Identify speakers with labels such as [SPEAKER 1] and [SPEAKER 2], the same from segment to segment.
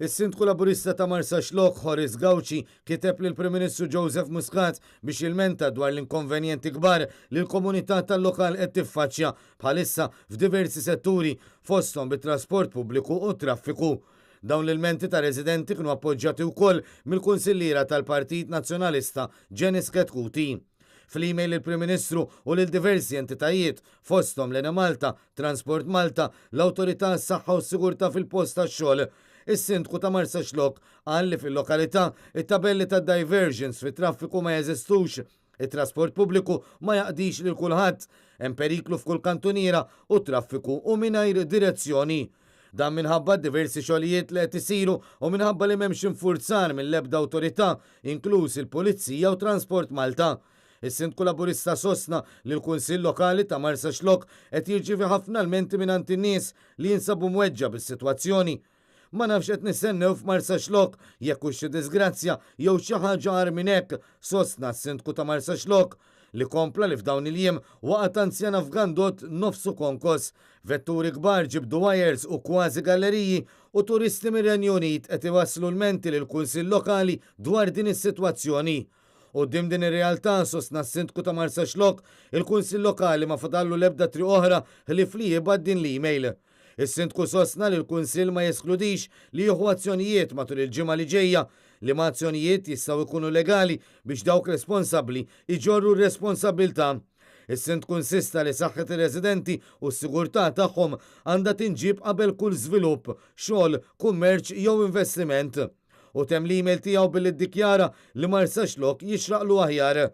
[SPEAKER 1] Is-Sindku Laburista ta' Marsaxlokk Horace Gawċi kiteb lill-Prim Ministru Joseph Muscat biex jilmenta dwar l-inkonvenjenti kbar li l-komunità tal-lokal qed tiffaċċja bħalissa f'diversi setturi fosthom bit-trasport pubbliku u traffiku. Dawn l-ilmenti ta' residenti kienu appoġġjati wkoll mill-Kunsilliera tal-Partit Nazzjonalista Janice Ketkuti. Fl-email il-Prim Ministru u lil diversi entitajiet fosthom l-Ena Malta, Transport Malta, l-Awtorità s-Saħħa u s-Sigurtà fil-post tax-xogħol. Is-Sindku ta' Marsaxlokk qal li fil-lokalità it-tabelli ta' diversions fit-traffiku ma jeżistux, it-trasport pubbliku ma jaqdix lil kulħadd, hemm periklu f'kull kantuniera u traffiku u mingħajr direzzjoni. Dan minħabba diversi xogħlijiet li qed isiru u minħabba li m'hemmx infurzar mill-ebda awtorità, inkluż il-Pulizija u Transport Malta. Is-Sindku Laburista sostna li l-Kunsill Lokali ta' Marsaxlokk qed jirċievi ħafna ilmenti mingħand in-nies li jinsabu mweġġa bis-sitwazzjoni. Ma nafx qed nistennew f'Marsaxlokk jekk hux xi disgrazzja jew xi ħaġa ħar minn hekk, sostna s-Sindku ta' Marsaxlokk li kompla li f'dawn il-jiem waqgħet anzjan Afgan dot nofsu konkos, vetturi kbar ġibdu wires u kważi galleriji u turisti mir-Renju Unit qed iwasslu l-menti lill-Kunsill Lokali dwar din is-sitwazzjoni. Quddiem din ir-realtà sostna s-Sindku ta' Marsaxlokk il-Kunsill Lokali ma fadallu l-ebda triq oħra li jibgħat din l-email. Is-Sindku sostna li l-Kunsill ma jeskludix li jieħu azzjonijiet matul il-ġimgħa li ġejja li ma azzjonijiet jistgħu jkunu legali biex dawk responsabbli iġorru r-responsabbiltà. Is-Sindku insista li saħħet ir-residenti u s-sigurtà tagħhom għandha tinġib qabel kull żvilupp, xogħol, kummerċ jew investiment. U temm l-email tiegħu billi ddikjara li Marsaxlokk jixraqlu aħjar.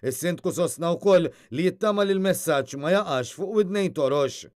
[SPEAKER 1] Is-Sindku sostna wkoll li jittama li l-messaġġ ma jaqax fuq widnejn torox.